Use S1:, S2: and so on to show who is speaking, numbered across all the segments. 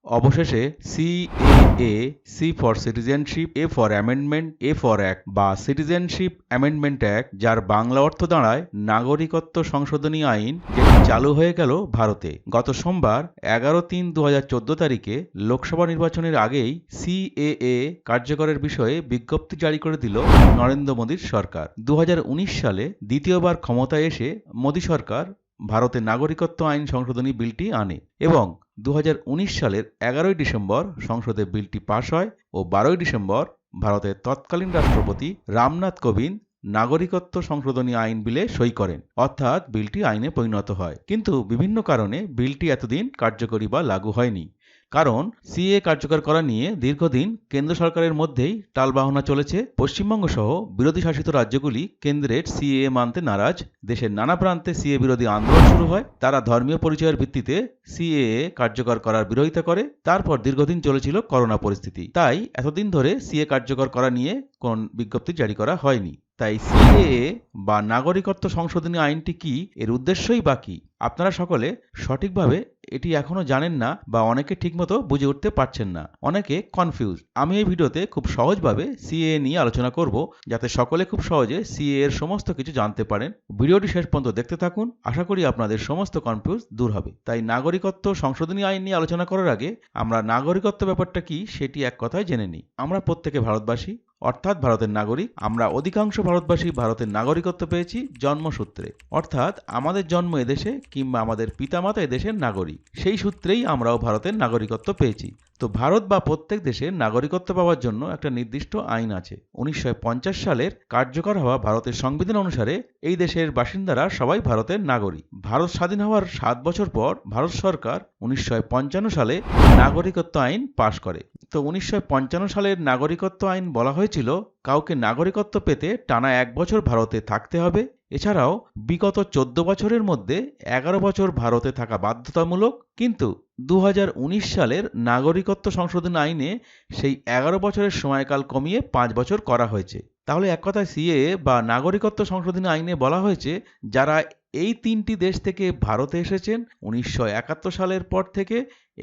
S1: অবশেষে CAA, C for citizenship, A for amendment, A for act বা citizenship amendment act, যার বাংলা অর্থ দাঁড়ায় নাগরিকত্ব সংশোধনী আইন, যেটি চালু হয়ে গেল ভারতে। গত সোমবার 11/3/2014 তারিখে লোকসভা নির্বাচনের আগেই সিএএ কার্যকরের বিষয়ে বিজ্ঞপ্তি জারি করে দিল নরেন্দ্র মোদীর সরকার। 2019 সালে দ্বিতীয়বার ক্ষমতায় এসে মোদী সরকার ভারতে নাগরিকত্ব আইন সংশোধনী বিলটি আনে এবং 2019 সালের 11ই ডিসেম্বর সংসদে বিলটি পাশ হয় ও 12ই ডিসেম্বর ভারতের তৎকালীন রাষ্ট্রপতি রামনাথ কোবিন্দ নাগরিকত্ব সংশোধনী আইন বিলে সই করেন, অর্থাৎ বিলটি আইনে পরিণত হয়। কিন্তু বিভিন্ন কারণে বিলটি এতদিন কার্যকরী বা লাগু হয়নি। কারণ সিএ কার্যকর করা নিয়ে দীর্ঘদিন কেন্দ্র সরকারের মধ্যেই টালবাহানা চলেছে। পশ্চিমবঙ্গ সহ বিরোধী শাসিত রাজ্যগুলি কেন্দ্রের সিএ মানতে নারাজ। দেশের নানা প্রান্তে সিএ বিরোধী আন্দোলন শুরু হয়। তারা ধর্মীয় পরিচয়ের ভিত্তিতে সিএএ কার্যকর করার বিরোধিতা করে। তারপর দীর্ঘদিন চলেছিল করোনা পরিস্থিতি। তাই এতদিন ধরে সিএ কার্যকর করা নিয়ে কোন বিজ্ঞপ্তি জারি করা হয়নি। তাই সিএএ বা নাগরিকত্ব সংশোধনী আইনটি কি, এর উদ্দেশ্যই বা কি, আপনারা সকলে সঠিকভাবে এটি এখনো জানেন না বা অনেকে ঠিকমতো বুঝে উঠতে পারছেন না, অনেকে কনফিউজ। আমি এই ভিডিওতে খুব সহজভাবে সিএএ নিয়ে আলোচনা করব, যাতে সকলে খুব সহজে সিএএ এর সমস্ত কিছু জানতে পারেন। ভিডিওটি শেষ পর্যন্ত দেখতে থাকুন, আশা করি আপনাদের সমস্ত কনফিউজ দূর হবে। তাই নাগরিকত্ব সংশোধনী আইন নিয়ে আলোচনা করার আগে আমরা নাগরিকত্ব ব্যাপারটা কি সেটি এক কথায় জেনে নিই। আমরা প্রত্যেকে ভারতবাসী, অর্থাৎ ভারতের নাগরিক। আমরা অধিকাংশ ভারতবাসী ভারতের নাগরিকত্ব পেয়েছি জন্মসূত্রে, অর্থাৎ আমাদের জন্ম এদেশে কিংবা আমাদের পিতামাতা এদেশের নাগরিক, সেই সূত্রেই আমরাও ভারতের নাগরিকত্ব পেয়েছি। তো ভারত বা প্রত্যেক দেশের নাগরিকত্ব পাওয়ার জন্য একটা নির্দিষ্ট আইন আছে। 1950 সালের কার্যকর হওয়া ভারতের সংবিধান অনুসারে এই দেশের বাসিন্দারা সবাই ভারতের নাগরিক। ভারত স্বাধীন হওয়ার 7 বছর পর ভারত সরকার 1955 সালে নাগরিকত্ব আইন পাশ করে। তো 1955 সালের নাগরিকত্ব আইন বলা হয়েছিল কাউকে নাগরিকত্ব পেতে টানা 1 বছর ভারতে থাকতে হবে। এছাড়াও বিগত 14 বছরের মধ্যে 11 বছর ভারতে থাকা বাধ্যতামূলক। কিন্তু 2019 সালের নাগরিকত্ব সংশোধন আইনে সেই 11 বছরের সময়কাল কমিয়ে 5 বছর করা হয়েছে। তাহলে এক কথায় সিএএ বা নাগরিকত্ব সংশোধনী আইনে বলা হয়েছে যারা এই 3টি দেশ থেকে ভারতে এসেছেন 1971 সালের পর থেকে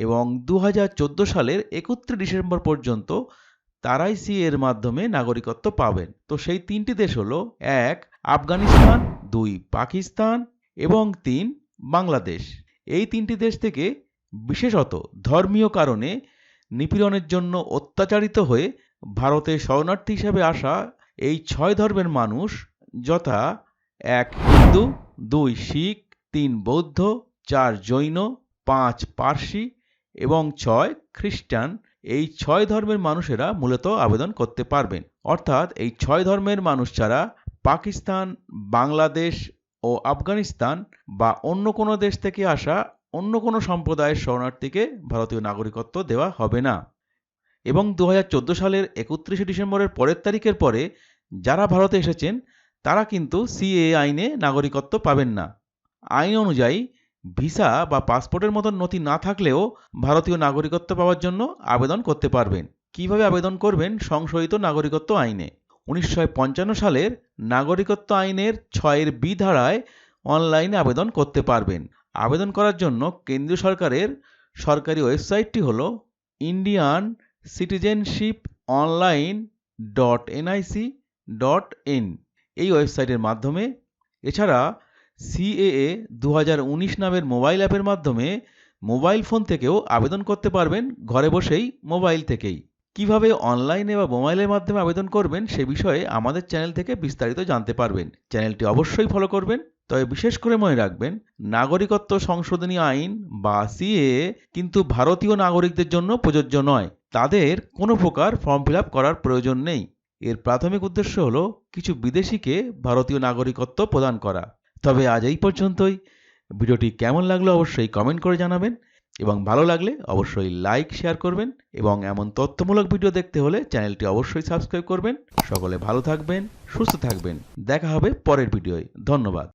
S1: এবং 2014 সালের 31 ডিসেম্বর পর্যন্ত, তারাই সিএ এর মাধ্যমে নাগরিকত্ব পাবেন। তো সেই 3টি দেশ হলো 1 আফগানিস্তান, 2 পাকিস্তান এবং 3 বাংলাদেশ। এই 3টি দেশ থেকে বিশেষত ধর্মীয় কারণে নিপীড়নের জন্য অত্যাচারিত হয়ে ভারতে শরণার্থী হিসেবে আসা এই 6 ধর্মের মানুষ, যথা 1 হিন্দু, 2 শিখ, 3 বৌদ্ধ, 4 জৈন, 5 পার্সি এবং 6 খ্রিস্টান, এই 6 ধর্মের মানুষেরা মূলত আবেদন করতে পারবেন। অর্থাৎ এই 6 ধর্মের মানুষ ছাড়া পাকিস্তান, বাংলাদেশ ও আফগানিস্তান বা অন্য কোনো দেশ থেকে আসা অন্য কোনো সম্প্রদায়ের শরণার্থীকে ভারতীয় নাগরিকত্ব দেওয়া হবে না। এবং 2014 সালের 31 ডিসেম্বরের পরের তারিখের পরে যারা ভারতে এসেছেন তারা কিন্তু সিএএ আইনে নাগরিকত্ব পাবেন না। আইন অনুযায়ী ভিসা বা পাসপোর্টের মতন নথি না থাকলেও ভারতীয় নাগরিকত্ব পাওয়ার জন্য আবেদন করতে পারবেন। কিভাবে আবেদন করবেন? সংশোধিত নাগরিকত্ব আইনে 1955 সালের নাগরিকত্ব আইনের 6(b) ধারায় অনলাইনে আবেদন করতে পারবেন। আবেদন করার জন্য কেন্দ্রীয় সরকারের সরকারি ওয়েবসাইটটি হলো indiancitizenship.online.nic.in। এই ওয়েবসাইটের মাধ্যমে, এছাড়া সিএএ 2019 নামের মোবাইল অ্যাপের মাধ্যমে মোবাইল ফোন থেকেও আবেদন করতে পারবেন, ঘরে বসেই মোবাইল থেকেই। কিভাবে অনলাইনে বা মোবাইলের মাধ্যমে আবেদন করবেন সে বিষয়ে আমাদের চ্যানেল থেকে বিস্তারিত জানতে পারবেন। চ্যানেলটি অবশ্যই ফলো করবেন। তবে বিশেষ করে মনে রাখবেন, নাগরিকত্ব সংশোধনী আইন বা সিএএ কিন্তু ভারতীয় নাগরিকদের জন্য প্রযোজ্য নয়। তাদের কোনো প্রকার ফর্ম ফিল আপ করার প্রয়োজন নেই। এর প্রাথমিক উদ্দেশ্য হলো কিছু বিদেশিকে ভারতীয় নাগরিকত্ব প্রদান করা। তবে আজ এই পর্যন্তই। ভিডিওটি কেমন লাগলো অবশ্যই কমেন্ট করে জানাবেন এবং ভালো লাগলে অবশ্যই লাইক শেয়ার করবেন এবং এমন তথ্যমূলক ভিডিও দেখতে হলে চ্যানেলটি অবশ্যই সাবস্ক্রাইব করবেন। সকলে ভালো থাকবেন, সুস্থ থাকবেন। দেখা হবে পরের ভিডিওয়। ধন্যবাদ।